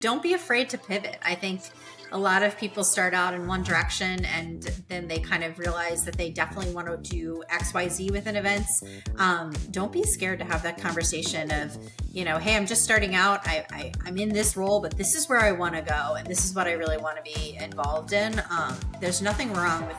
don't be afraid to pivot. I think a lot of people start out in one direction and then they kind of realize that they definitely want to do XYZ within events. Don't be scared to have that conversation of, hey, I'm just starting out. I'm in this role, but this is where I want to go. And this is what I really want to be involved in. There's nothing wrong with,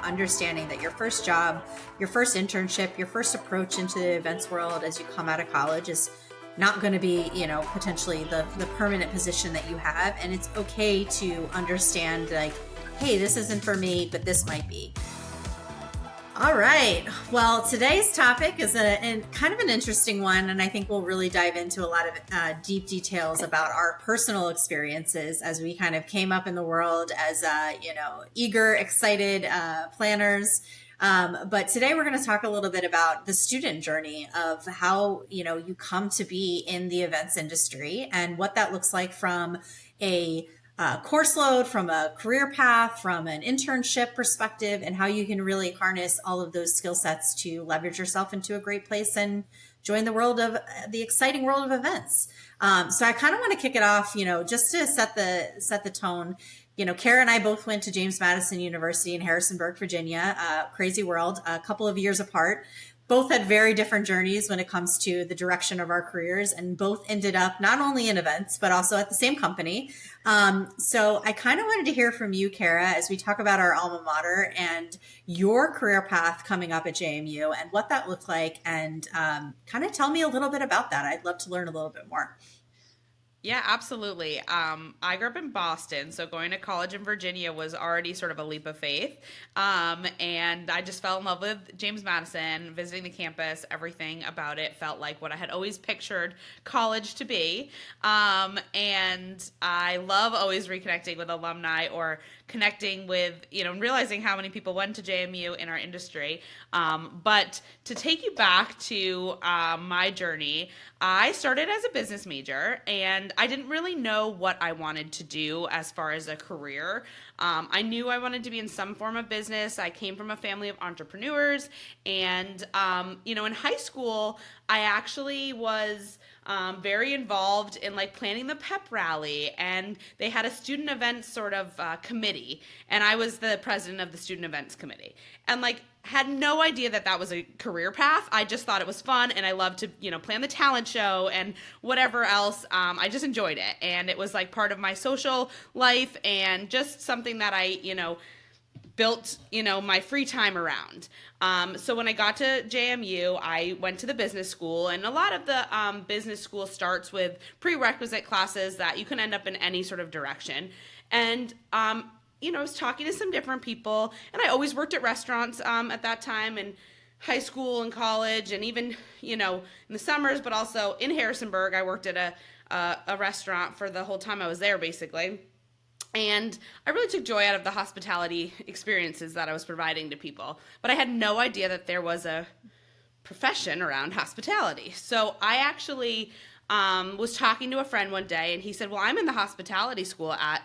understanding that your first job, your first internship, your first approach into the events world as you come out of college is not going to be, potentially the permanent position that you have. And it's okay to understand like, hey, this isn't for me, but this might be. All right. Well, today's topic is kind of an interesting one. And I think we'll really dive into a lot of deep details about our personal experiences as we kind of came up in the world as, eager, excited planners. But today we're going to talk a little bit about the student journey of how, you come to be in the events industry and what that looks like from a course load, from a career path, from an internship perspective, and how you can really harness all of those skill sets to leverage yourself into a great place and join the exciting world of events. So I kind of want to kick it off, just to set the tone. Kara and I both went to James Madison University in Harrisonburg, Virginia, crazy world, a couple of years apart. Both had very different journeys when it comes to the direction of our careers, and both ended up not only in events, but also at the same company. So I kind of wanted to hear from you, Kara, as we talk about our alma mater and your career path coming up at JMU and what that looked like, and kind of tell me a little bit about that. I'd love to learn a little bit more. Yeah, absolutely. I grew up in Boston, so going to college in Virginia was already sort of a leap of faith. And I just fell in love with James Madison, visiting the campus, everything about it felt like what I had always pictured college to be. And I love always reconnecting with alumni or connecting with, and realizing how many people went to JMU in our industry. But to take you back to my journey, I started as a business major, and I didn't really know what I wanted to do as far as a career. I knew I wanted to be in some form of business. I came from a family of entrepreneurs, and, in high school, I actually was very involved in like planning the pep rally, and they had a student events sort of committee, and I was the president of the student events committee, and like had no idea that was a career path. I just thought it was fun, and I loved to, plan the talent show and whatever else. I just enjoyed it, and it was like part of my social life and just something that I, built, my free time around. So when I got to JMU, I went to the business school, and a lot of the business school starts with prerequisite classes that you can end up in any sort of direction. And I was talking to some different people, and I always worked at restaurants at that time, in high school and college, and even, in the summers, but also in Harrisonburg, I worked at a restaurant for the whole time I was there, basically. And I really took joy out of the hospitality experiences that I was providing to people. But I had no idea that there was a profession around hospitality. So I actually was talking to a friend one day, and he said, well, I'm in the hospitality school at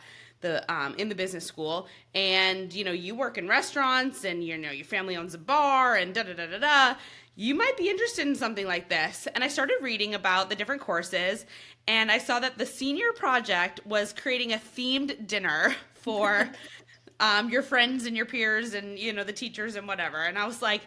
in the business school, and you work in restaurants, and your family owns a bar, and da da da da da. You might be interested in something like this. And I started reading about the different courses, and I saw that the senior project was creating a themed dinner for your friends and your peers and the teachers and whatever. And I was like,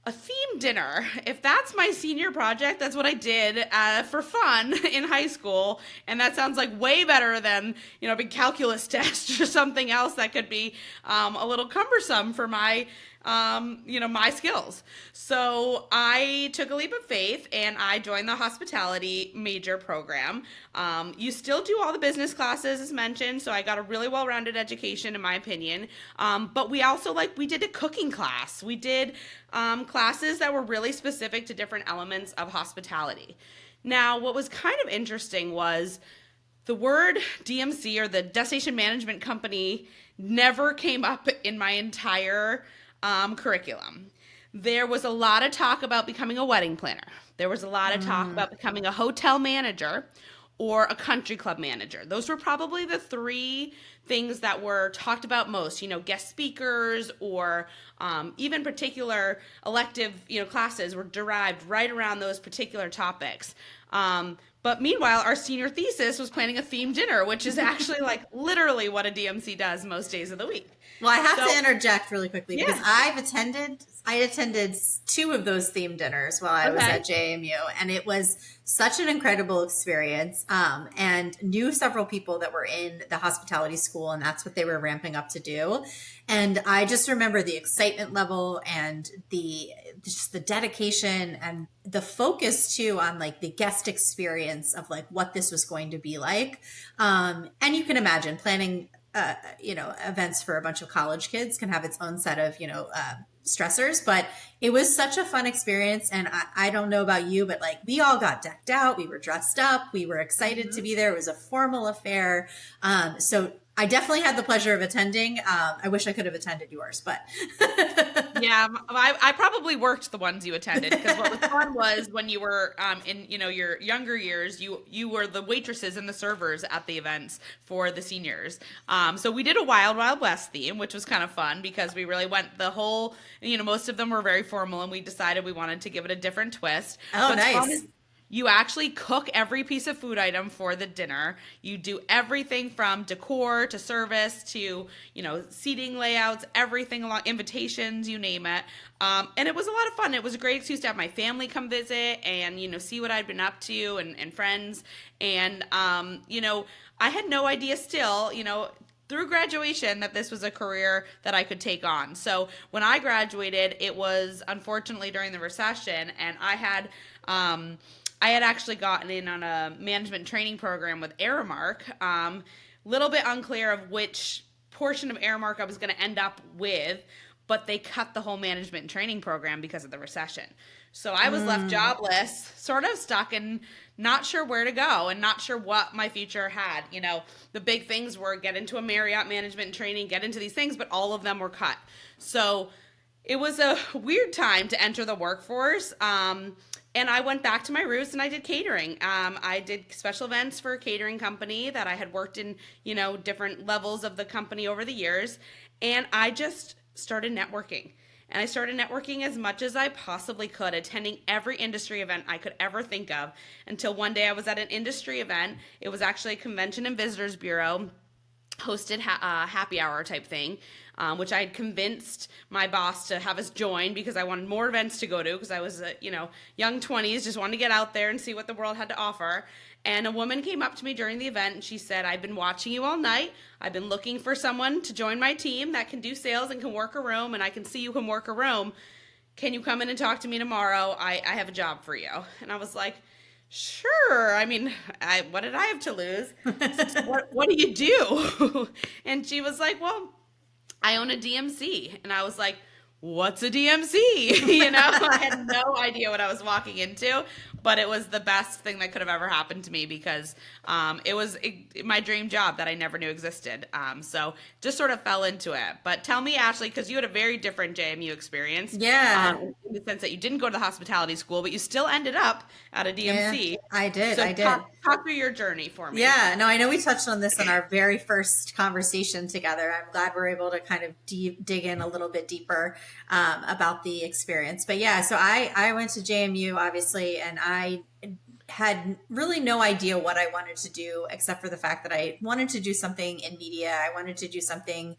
a themed dinner, if that's my senior project, that's what I did for fun in high school, and that sounds like way better than a big calculus test or something else that could be a little cumbersome for my my skills. So I took a leap of faith, and I joined the hospitality major program. You still do all the business classes as mentioned, so I got a really well-rounded education in my opinion. But we also we did a cooking class. We did classes that were really specific to different elements of hospitality. Now, what was kind of interesting was the word DMC, or the Destination Management Company, never came up in my entire curriculum. There was a lot of talk about becoming a wedding planner. There was a lot of talk about becoming a hotel manager or a country club manager. Those were probably the three things that were talked about most, guest speakers or even particular elective, classes were derived right around those particular topics. But meanwhile, our senior thesis was planning a themed dinner, which is actually like literally what a DMC does most days of the week. Well, I have So, to interject really quickly because yeah. I attended two of those themed dinners while I was Okay. at JMU, and it was such an incredible experience. And knew several people that were in the hospitality school, and that's what they were ramping up to do. And I just remember the excitement level and just the dedication and the focus too on like the guest experience of like what this was going to be like. And you can imagine planning events for a bunch of college kids can have its own set of, stressors, but it was such a fun experience. And I don't know about you, but like we all got decked out. We were dressed up. We were excited to be there. It was a formal affair. So I definitely had the pleasure of attending. I wish I could have attended yours, but Yeah, I probably worked the ones you attended because what was fun was when you were in your younger years, you were the waitresses and the servers at the events for the seniors. So we did a Wild Wild West theme, which was kind of fun because we really went the whole. Most of them were very formal, and we decided we wanted to give it a different twist. Oh, What's fun nice. is you actually cook every piece of food item for the dinner. You do everything from decor to service to, seating layouts, everything along invitations, you name it. And it was a lot of fun. It was a great excuse to have my family come visit and, see what I'd been up to and friends. And, I had no idea still, through graduation that this was a career that I could take on. So when I graduated, it was unfortunately during the recession, and I had actually gotten in on a management training program with Aramark. Little bit unclear of which portion of Aramark I was going to end up with, but they cut the whole management and training program because of the recession. So I was left jobless, sort of stuck and not sure where to go and not sure what my future had. The big things were get into a Marriott management and training, get into these things, but all of them were cut. So it was a weird time to enter the workforce. And I went back to my roots and I did catering. I did special events for a catering company that I had worked in, different levels of the company over the years. And I just started networking. And I started networking as much as I possibly could, attending every industry event I could ever think of, until one day I was at an industry event. It was actually a convention and visitors bureau hosted happy hour type thing, which I had convinced my boss to have us join because I wanted more events to go to because I was, young 20s, just wanted to get out there and see what the world had to offer. And a woman came up to me during the event and she said, "I've been watching you all night. I've been looking for someone to join my team that can do sales and can work a room, and I can see you can work a room. Can you come in and talk to me tomorrow? I have a job for you." And I was like, "Sure. I mean, what did I have to lose? What do you do?" And she was like, "Well, I own a DMC." And I was like, "What's a DMC?" I had no idea what I was walking into, but it was the best thing that could have ever happened to me because it was my dream job that I never knew existed. So just sort of fell into it. But tell me, Ashley, because you had a very different JMU experience. Yeah. In the sense that you didn't go to the hospitality school, but you still ended up at a DMC. Yeah, I did. So I did. Talk through your journey for me. Yeah, no, I know we touched on this in our very first conversation together. I'm glad we're able to kind of dig in a little bit deeper about the experience. But yeah, so I went to JMU, obviously, and I had really no idea what I wanted to do, except for the fact that I wanted to do something in media. I wanted to do something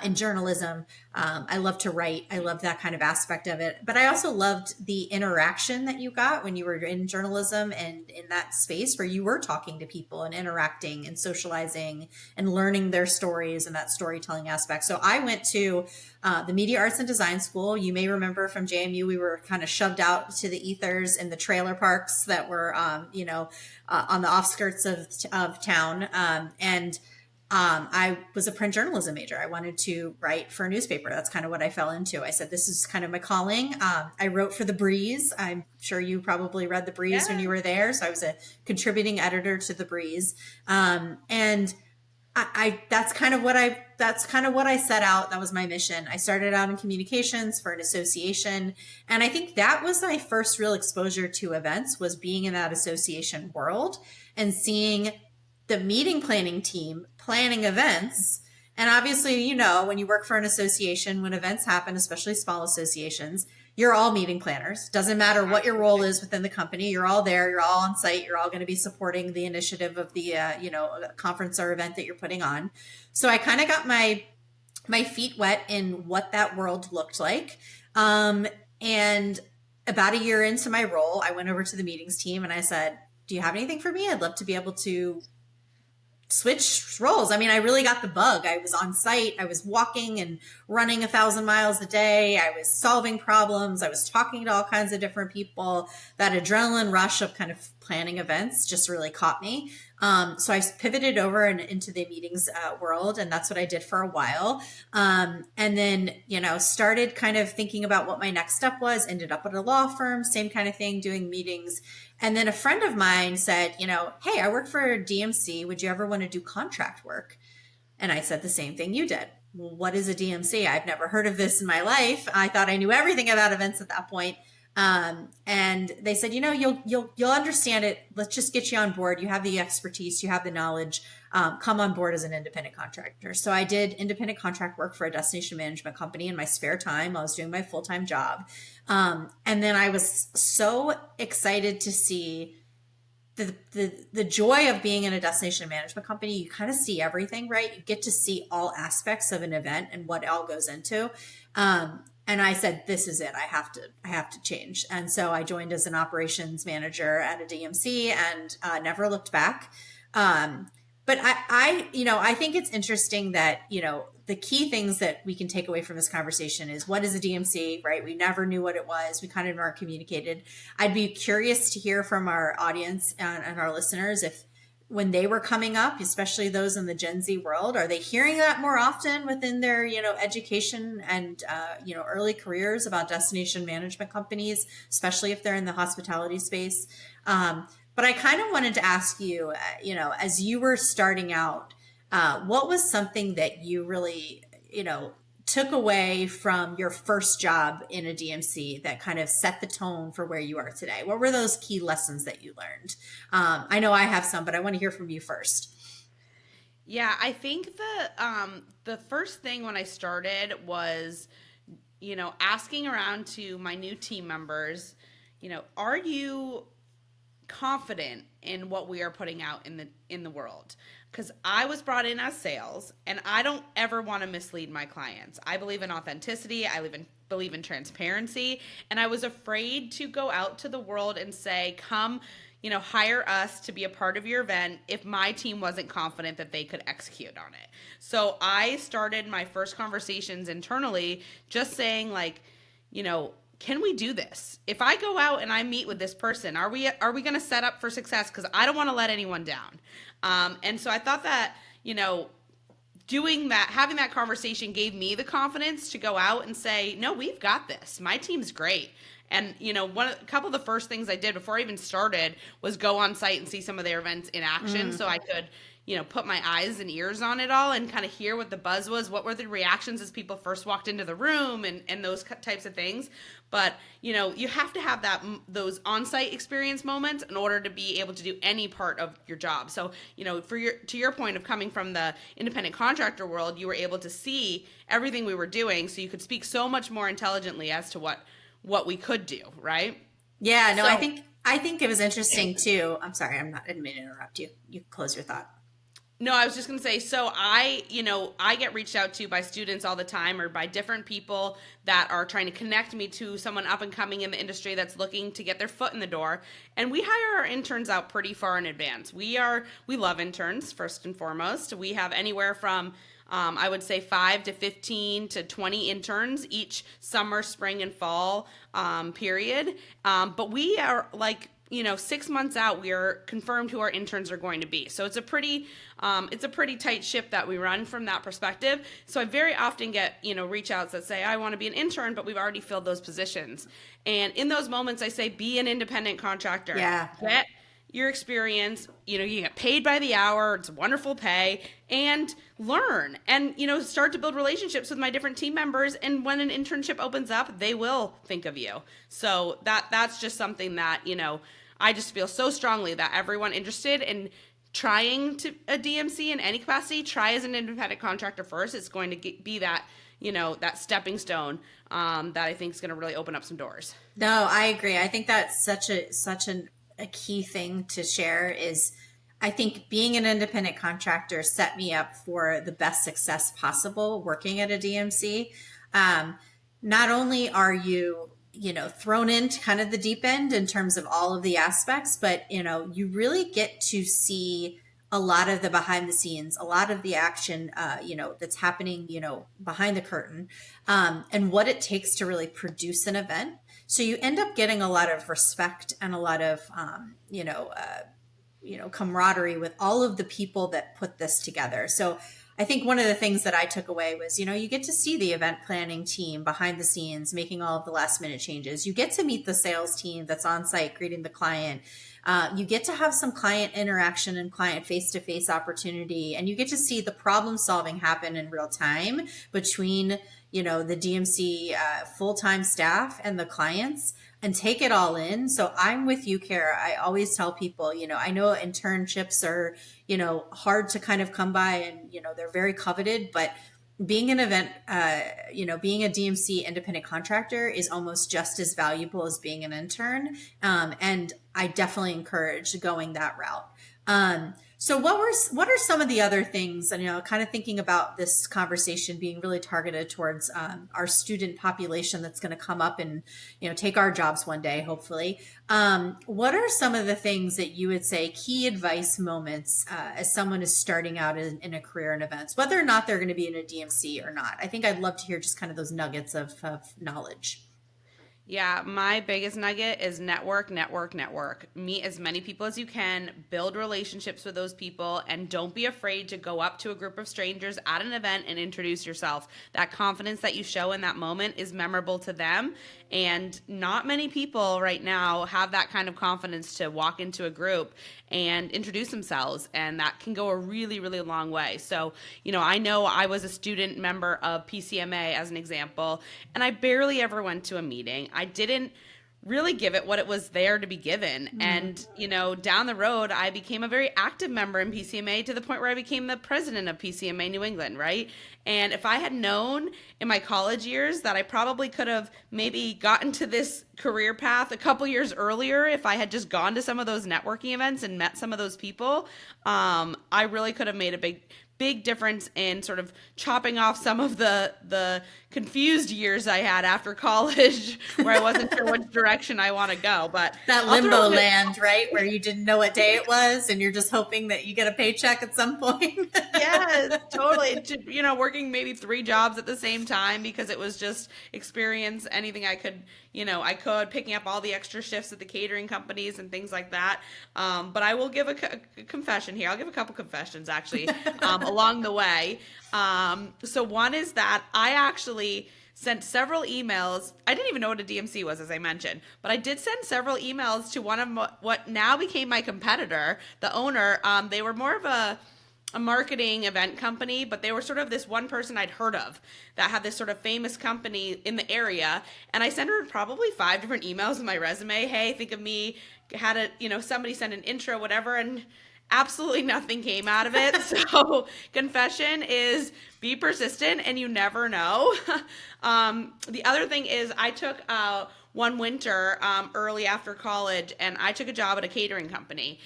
in journalism. I love to write. I love that kind of aspect of it. But I also loved the interaction that you got when you were in journalism and in that space where you were talking to people and interacting and socializing and learning their stories and that storytelling aspect. So I went to the Media Arts and Design School. You may remember from JMU, we were kind of shoved out to the ethers in the trailer parks that were, on the offskirts of town. I was a print journalism major. I wanted to write for a newspaper. That's kind of what I fell into. I said, this is kind of my calling. I wrote for The Breeze. I'm sure you probably read The Breeze when you were there. So I was a contributing editor to The Breeze. And that's kind of what I set out. That was my mission. I started out in communications for an association. And I think that was my first real exposure to events, was being in that association world and seeing the meeting planning team planning events. And obviously, when you work for an association, when events happen, especially small associations, you're all meeting planners. Doesn't matter what your role is within the company. You're all there. You're all on site. You're all going to be supporting the initiative of the, conference or event that you're putting on. So I kind of got my feet wet in what that world looked like. And about a year into my role, I went over to the meetings team and I said, do you have anything for me? I'd love to be able to switch roles. I mean, I really got the bug. I was on site. I was walking and running 1,000 miles a day. I was solving problems. I was talking to all kinds of different people. That adrenaline rush of kind of planning events just really caught me. So I pivoted over and into the meetings world, and that's what I did for a while. And then, started kind of thinking about what my next step was, ended up at a law firm, same kind of thing, doing meetings. And then a friend of mine said, hey, I work for DMC. Would you ever want to do contract work? And I said the same thing you did. Well, what is a DMC? I've never heard of this in my life. I thought I knew everything about events at that point. And they said, you'll understand it. Let's just get you on board. You have the expertise, you have the knowledge, come on board as an independent contractor. So I did independent contract work for a destination management company in my spare time. I was doing my full-time job. And then I was so excited to see the joy of being in a destination management company. You kind of see everything, right? You get to see all aspects of an event and what it all goes into. And I said, this is it. I have to change. And so I joined as an operations manager at a DMC and never looked back. But I think it's interesting that, the key things that we can take away from this conversation is, what is a DMC, right? We never knew what it was. We kind of weren't communicated. I'd be curious to hear from our audience and our listeners if, when they were coming up, especially those in the Gen Z world, are they hearing that more often within their, education and, early careers about destination management companies, especially if they're in the hospitality space? But I kind of wanted to ask you, as you were starting out, what was something that you really, took away from your first job in a DMC that kind of set the tone for where you are today? What were those key lessons that you learned? I know I have some, but I want to hear from you first. Yeah, I think the first thing when I started was, asking around to my new team members, are you confident in what we are putting out in the world? Because I was brought in as sales, and I don't ever want to mislead my clients. I believe in authenticity. I believe in transparency, and I was afraid to go out to the world and say, come, hire us to be a part of your event, if my team wasn't confident that they could execute on it. So I started my first conversations internally just saying, can we do this? If I go out and I meet with this person, are we going to set up for success? Because I don't want to let anyone down. And so I thought that, doing that, having that conversation gave me the confidence to go out and say, no, we've got this. My team's great. And, a couple of the first things I did before I even started was go on site and see some of their events in action so I could, put my eyes and ears on it all and kind of hear what the buzz was. What were the reactions as people first walked into the room and those types of things. But, you have to have those on-site experience moments in order to be able to do any part of your job. So, to your point of coming from the independent contractor world, you were able to see everything we were doing, so you could speak so much more intelligently as to what we could do, right? Yeah, no, so, I think it was interesting too. I'm sorry, I didn't mean to interrupt you. You close your thought. No, I was just going to say, so I get reached out to by students all the time, or by different people that are trying to connect me to someone up and coming in the industry that's looking to get their foot in the door. And we hire our interns out pretty far in advance. We love interns, first and foremost. We have anywhere from I would say 5 to 15 to 20 interns each summer, spring, and fall period. But we are 6 months out, we are confirmed who our interns are going to be. So it's a pretty tight ship that we run from that perspective. So I very often get, reach outs that say, I want to be an intern, but we've already filled those positions. And in those moments, I say, be an independent contractor. Yeah. Get your experience, you get paid by the hour, it's wonderful pay, and learn and, start to build relationships with my different team members. And when an internship opens up, they will think of you. So that's just something that, I just feel so strongly that everyone interested in trying to a DMC in any capacity, try as an independent contractor first. It's going to be that, that stepping stone that I think is going to really open up some doors. No, I agree. I think that's such a key thing to share is I think being an independent contractor set me up for the best success possible working at a DMC. Not only are you, thrown into kind of the deep end in terms of all of the aspects, but, you really get to see a lot of the behind the scenes, a lot of the action, that's happening, behind the curtain, and what it takes to really produce an event. So you end up getting a lot of respect and a lot of, camaraderie with all of the people that put this together. So I think one of the things that I took away was, you get to see the event planning team behind the scenes, making all of the last minute changes. You get to meet the sales team that's on site, greeting the client. You get to have some client interaction and client face-to-face opportunity, and you get to see the problem solving happen in real time between, the DMC full-time staff and the clients, and take it all in. So I'm with you, Kara. I always tell people, I know internships are, hard to kind of come by, and, they're very coveted, but being an event, being a DMC independent contractor is almost just as valuable as being an intern. And I definitely encourage going that route. So what are some of the other things, and, kind of thinking about this conversation being really targeted towards our student population that's going to come up and, take our jobs one day, hopefully. What are some of the things that you would say key advice moments as someone is starting out in a career in events, whether or not they're going to be in a DMC or not? I think I'd love to hear just kind of those nuggets of knowledge. Yeah, my biggest nugget is network. Meet as many people as you can, build relationships with those people, and don't be afraid to go up to a group of strangers at an event and introduce yourself. That confidence that you show in that moment is memorable to them, and not many people right now have that kind of confidence to walk into a group and introduce themselves, and that can go a really, really long way. So, I know I was a student member of PCMA as an example, and I barely ever went to a meeting. I didn't really give it what it was there to be given. And, down the road, I became a very active member in PCMA to the point where I became the president of PCMA New England, right? And if I had known in my college years that I probably could have maybe gotten to this career path a couple years earlier, if I had just gone to some of those networking events and met some of those people, I really could have made a big difference in sort of chopping off some of the confused years I had after college where I wasn't sure which direction I want to go. But that limbo land, right? Where you didn't know what day it was and you're just hoping that you get a paycheck at some point. Yes, totally. Working maybe 3 jobs at the same time because it was just experience anything I could, picking up all the extra shifts at the catering companies and things like that. But I will give a confession here. I'll give a couple confessions actually along the way. So one is that I actually sent several emails. I didn't even know what a DMC was, as I mentioned, but I did send several emails to one of what now became my competitor, the owner. They were more of a marketing event company, but they were sort of this one person I'd heard of that had this sort of famous company in the area. And I sent her probably 5 different emails with my resume. Hey, think of me. Had somebody send an intro, whatever. And absolutely nothing came out of it. So confession is be persistent and you never know. The other thing is I took one winter early after college and I took a job at a catering company.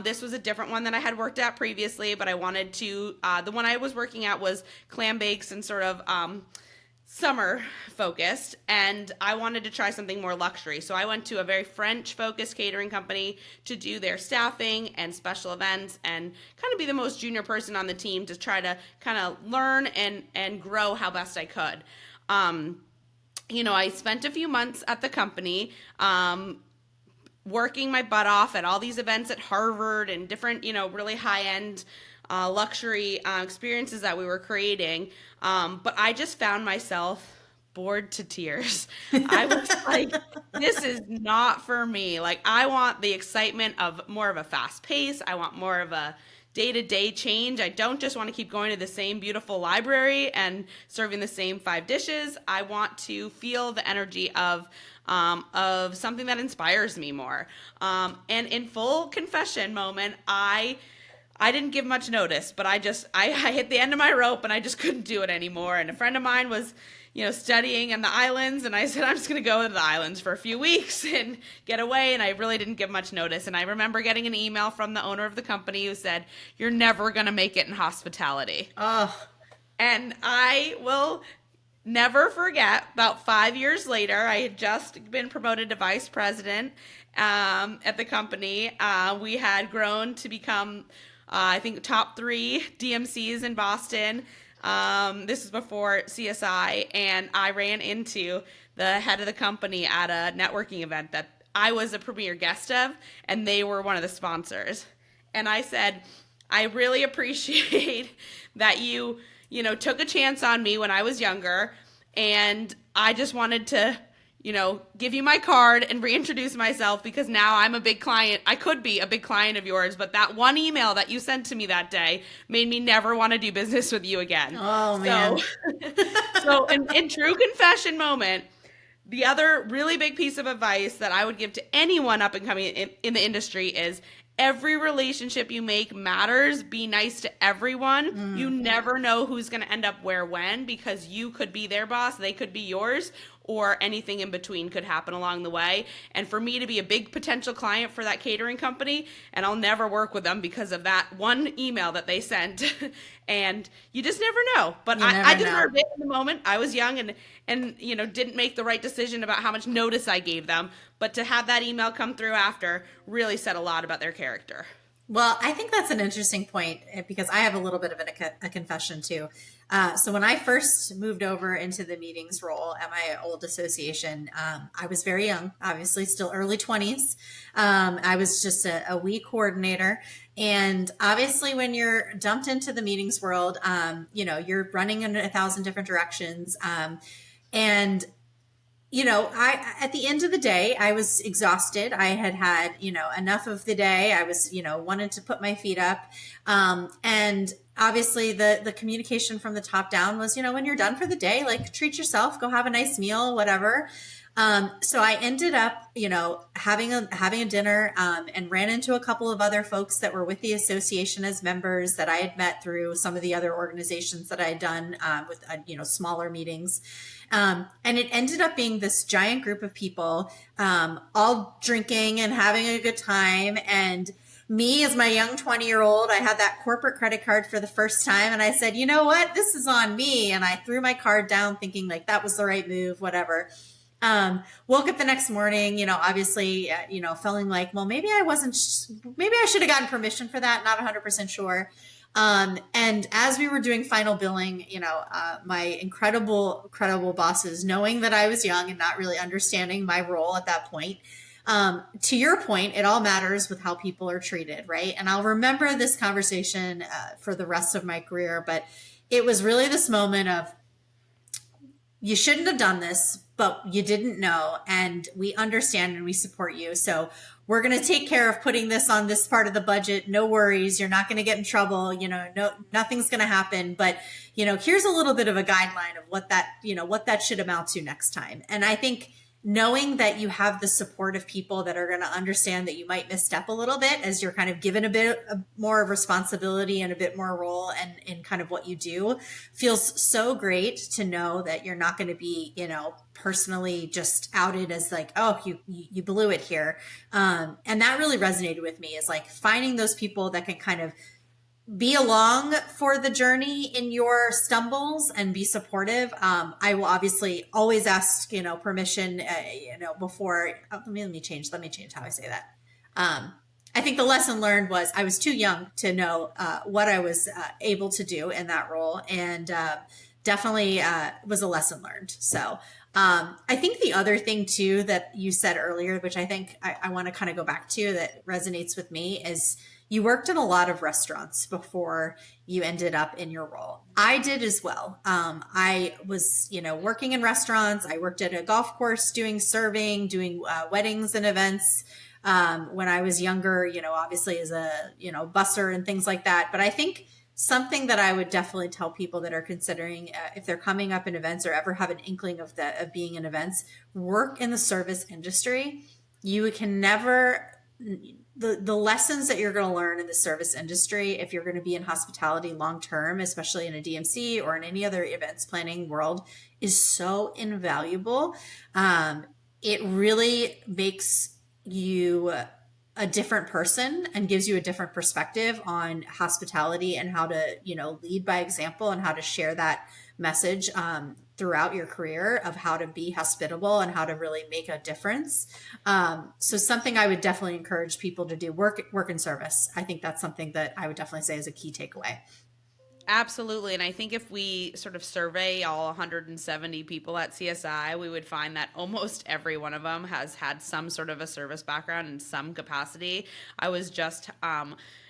This was a different one than I had worked at previously, but I wanted to, the one I was working at was clam bakes and sort of summer focused, and I wanted to try something more luxury. So I went to a very French focused catering company to do their staffing and special events and kind of be the most junior person on the team to try to kind of learn and grow how best I could. I spent a few months at the company, working my butt off at all these events at Harvard and different, really high-end luxury experiences that we were creating. But I just found myself bored to tears. I was like, this is not for me. Like, I want the excitement of more of a fast pace. I want more of a day-to-day change. I don't just want to keep going to the same beautiful library and serving the same 5 dishes. I want to feel the energy of something that inspires me more. And in full confession moment, I I didn't give much notice, but I hit the end of my rope and I just couldn't do it anymore. And a friend of mine was, studying in the islands, and I said, I'm just going to go to the islands for a few weeks and get away. And I really didn't give much notice. And I remember getting an email from the owner of the company who said, you're never going to make it in hospitality. Oh. And I will never forget, about 5 years later, I had just been promoted to vice president at the company. We had grown to become, I think, top 3 DMCs in Boston. This was before CSI, and I ran into the head of the company at a networking event that I was a premier guest of, and they were one of the sponsors. And I said, I really appreciate that you took a chance on me when I was younger, and I just wanted to, give you my card and reintroduce myself, because now I'm a big client. I could be a big client of yours, but that one email that you sent to me that day made me never want to do business with you again. Oh, man. So in true confession moment, the other really big piece of advice that I would give to anyone up and coming in the industry is, every relationship you make matters. Be nice to everyone. You never know who's going to end up where when, because you could be their boss, they could be yours, or anything in between could happen along the way. And for me to be a big potential client for that catering company, and I'll never work with them because of that one email that they sent. And you just never know. But I deserved it in the moment. I was young and didn't make the right decision about how much notice I gave them. But to have that email come through after really said a lot about their character. Well, I think that's an interesting point, because I have a little bit of a confession too. So when I first moved over into the meetings role at my old association, I was very young, obviously still early 20s. I was just a week coordinator. And obviously when you're dumped into the meetings world, you're running in 1,000 different directions. At the end of the day, I was exhausted. I had, enough of the day. I was, wanted to put my feet up. And obviously the communication from the top down was, when you're done for the day, like, treat yourself, go have a nice meal, whatever. So I ended up, having a dinner, and ran into a couple of other folks that were with the association as members that I had met through some of the other organizations that I had done, with, smaller meetings. And it ended up being this giant group of people, all drinking and having a good time. And me, as my young 20-year-old, I had that corporate credit card for the first time. And I said, you know what, this is on me. And I threw my card down thinking like that was the right move, whatever. Woke up the next morning, obviously, feeling like, well, maybe I should have gotten permission for that. Not 100% sure. And as we were doing final billing, my incredible bosses, knowing that I was young and not really understanding my role at that point, to your point, it all matters with how people are treated, right? And I'll remember this conversation for the rest of my career, but it was really this moment of, you shouldn't have done this, but you didn't know, and we understand and we support you. So we're going to take care of putting this on this part of the budget. No worries. You're not going to get in trouble. Nothing's going to happen. But, here's a little bit of a guideline of what that should amount to next time. And I think knowing that you have the support of people that are going to understand that you might misstep a little bit as you're kind of given a bit more of responsibility and a bit more role and in kind of what you do feels so great to know that you're not going to be, personally just outed as like, oh, you blew it here. And that really resonated with me, is like finding those people that can kind of be along for the journey in your stumbles and be supportive. I will obviously always ask, permission, before, let me change how I say that. I think the lesson learned was I was too young to know what I was able to do in that role. And definitely was a lesson learned. So I think the other thing too that you said earlier, which I think I want to kind of go back to that resonates with me, is you worked in a lot of restaurants before you ended up in your role. I did as well. I was, working in restaurants. I worked at a golf course doing serving, doing weddings and events when I was younger, obviously as a, busser and things like that. But I think something that I would definitely tell people that are considering if they're coming up in events or ever have an inkling of being in events, work in the service industry. You can never the lessons that you're going to learn in the service industry, if you're going to be in hospitality long term, especially in a DMC or in any other events planning world, is so invaluable. It really makes you a different person and gives you a different perspective on hospitality and how to, lead by example and how to share that message throughout your career of how to be hospitable and how to really make a difference. So something I would definitely encourage people to do, work in service. I think that's something that I would definitely say is a key takeaway. Absolutely. And I think if we sort of survey all 170 people at CSI, we would find that almost every one of them has had some sort of a service background in some capacity. I was just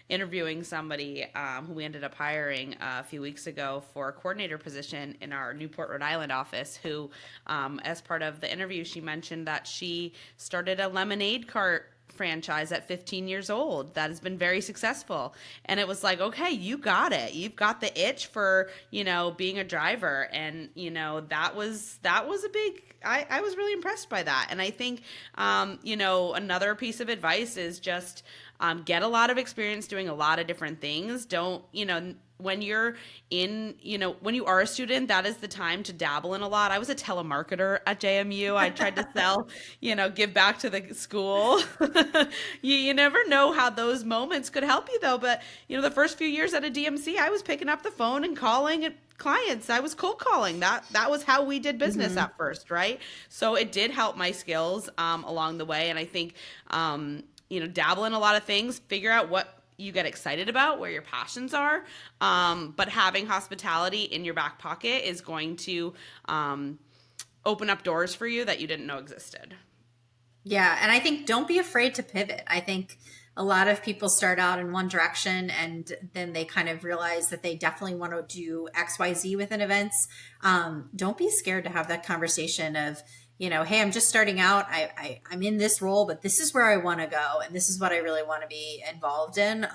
interviewing somebody who we ended up hiring a few weeks ago for a coordinator position in our Newport, Rhode Island office, who, as part of the interview, she mentioned that she started a lemonade cart franchise at 15 years old that has been very successful. And it was like, okay, you got it. You've got the itch for, being a driver. And, that was a big, I was really impressed by that. And I think, another piece of advice is just get a lot of experience doing a lot of different things. Don't, when you're in, when you are a student, that is the time to dabble in a lot. I was a telemarketer at JMU. I tried to sell, give back to the school. You never know how those moments could help you though. But, the first few years at a DMC, I was picking up the phone and calling clients. I was cold calling. That was how we did business at first, right? So it did help my skills along the way. And I think, dabble in a lot of things, figure out what you get excited about, where your passions are. But having hospitality in your back pocket is going to open up doors for you that you didn't know existed. Yeah. And I think don't be afraid to pivot. I think a lot of people start out in one direction and then they kind of realize that they definitely want to do XYZ within events. Don't be scared to have that conversation of, hey, I'm just starting out. I'm in this role, but this is where I want to go. And this is what I really want to be involved in.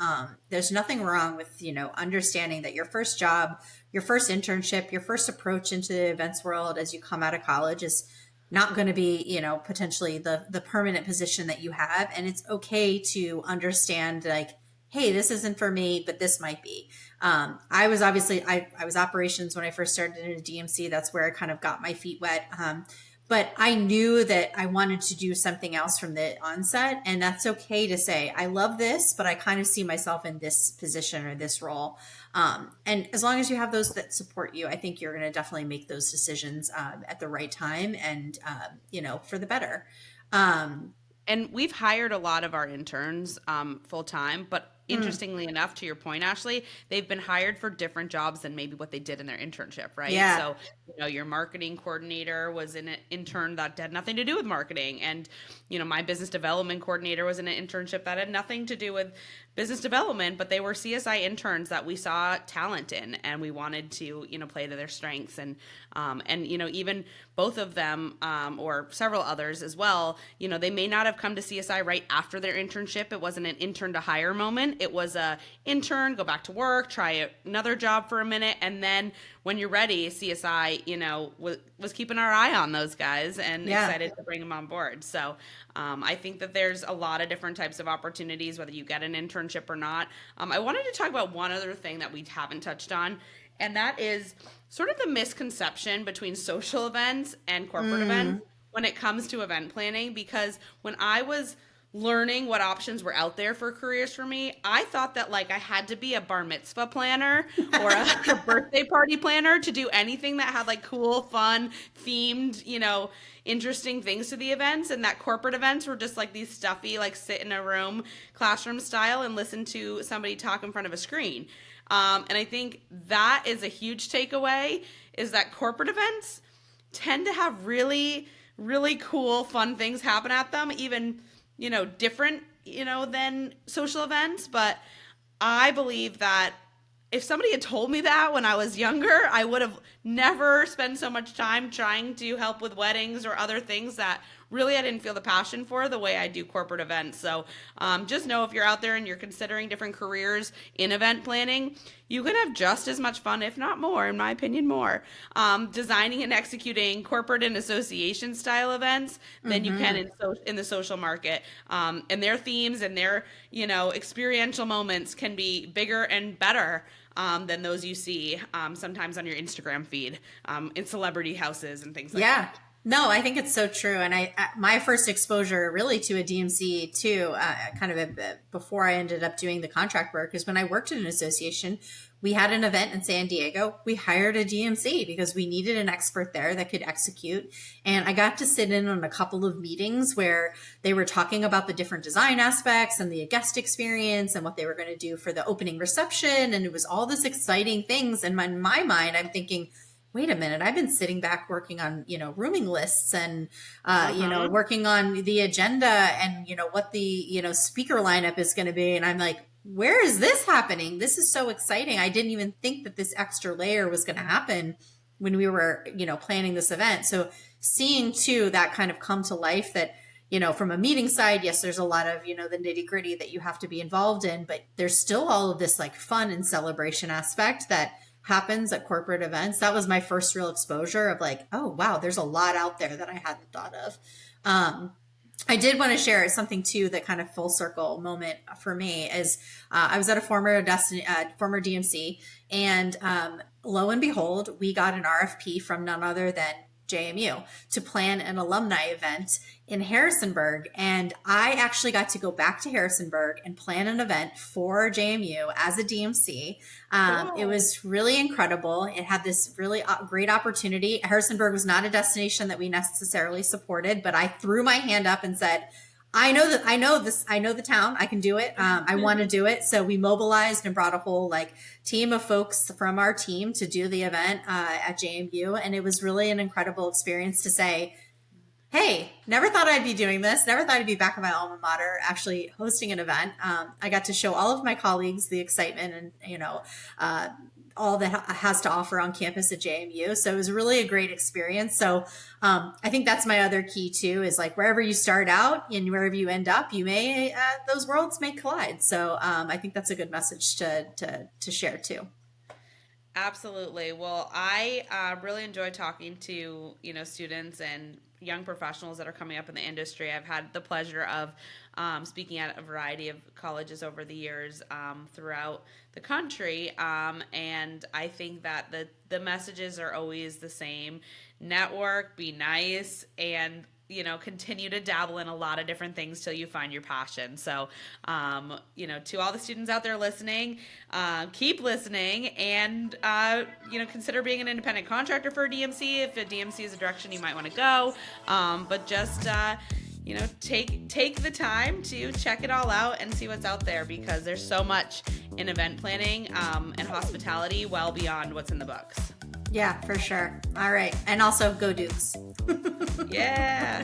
There's nothing wrong with, understanding that your first job, your first internship, your first approach into the events world as you come out of college is not going to be, potentially the permanent position that you have. And it's okay to understand like, hey, this isn't for me, but this might be. I was operations when I first started in a DMC. That's where I kind of got my feet wet. But I knew that I wanted to do something else from the onset. And that's okay to say, I love this, but I kind of see myself in this position or this role. And as long as you have those that support you, I think you're going to definitely make those decisions at the right time and, for the better. And we've hired a lot of our interns full time, but interestingly enough, to your point, Ashley, they've been hired for different jobs than maybe what they did in their internship, right? Yeah. So, your marketing coordinator was an intern that had nothing to do with marketing. And, my business development coordinator was in an internship that had nothing to do with business development, but they were CSI interns that we saw talent in and we wanted to, play to their strengths. And even both of them or several others as well, they may not have come to CSI right after their internship. It wasn't an intern to hire moment. It was a intern, go back to work, try another job for a minute. And then when you're ready, CSI, was keeping our eye on those guys and excited to bring them on board. So I think that there's a lot of different types of opportunities, whether you get an internship or not. I wanted to talk about one other thing that we haven't touched on, and that is sort of the misconception between social events and corporate events when it comes to event planning. Because when I was learning what options were out there for careers for me, I thought that like I had to be a bar mitzvah planner or a birthday party planner to do anything that had like cool, fun, themed, interesting things to the events, and that corporate events were just like these stuffy, like sit in a room, classroom style and listen to somebody talk in front of a screen. And I think that is a huge takeaway, is that corporate events tend to have really, really cool, fun things happen at them, even different, than social events. But I believe that if somebody had told me that when I was younger, I would have never spent so much time trying to help with weddings or other things that really I didn't feel the passion for the way I do corporate events. So just know if you're out there and you're considering different careers in event planning, you can have just as much fun, if not more, in my opinion, more, designing and executing corporate and association style events than you can in the social market. And their themes and their, experiential moments can be bigger and better than those you see sometimes on your Instagram feed in celebrity houses and things like that. No, I think it's so true. And my first exposure really to a DMC too, before I ended up doing the contract work, is when I worked in an association. We had an event in San Diego. We hired a DMC because we needed an expert there that could execute. And I got to sit in on a couple of meetings where they were talking about the different design aspects and the guest experience and what they were going to do for the opening reception. And it was all this exciting things. And in my mind, I'm thinking, wait a minute, I've been sitting back working on, rooming lists and, working on the agenda and, what the, speaker lineup is going to be. And I'm like, where is this happening? This is so exciting. I didn't even think that this extra layer was going to happen when we were, planning this event. So seeing too, that kind of come to life that, from a meeting side, yes, there's a lot of, the nitty gritty that you have to be involved in, but there's still all of this like fun and celebration aspect that happens at corporate events. That was my first real exposure of like, oh, wow, there's a lot out there that I hadn't thought of. I did want to share something too, that kind of full circle moment for me is I was at a former DMC, and lo and behold, we got an RFP from none other than JMU to plan an alumni event in Harrisonburg. And I actually got to go back to Harrisonburg and plan an event for JMU as a DMC. Wow. It was really incredible. It had this really great opportunity. Harrisonburg was not a destination that we necessarily supported, but I threw my hand up and said, I know the town. I can do it. I want to do it. So we mobilized and brought a whole team of folks from our team to do the event at JMU. And it was really an incredible experience to say, hey, never thought I'd be doing this. Never thought I'd be back at my alma mater actually hosting an event. I got to show all of my colleagues the excitement and, all that has to offer on campus at JMU. So it was really a great experience. So I think that's my other key too, is wherever you start out and wherever you end up, you may, those worlds may collide. So I think that's a good message to share too. Absolutely. Well, I really enjoy talking to, students and young professionals that are coming up in the industry. I've had the pleasure of speaking at a variety of colleges over the years throughout the country. And I think that the messages are always the same. Network, be nice, and continue to dabble in a lot of different things till you find your passion. So, to all the students out there listening, keep listening and, consider being an independent contractor for a DMC if a DMC is a direction you might want to go. But just, take the time to check it all out and see what's out there, because there's so much in event planning and hospitality well beyond what's in the books. Yeah, for sure. All right. And also go Dukes. Yeah.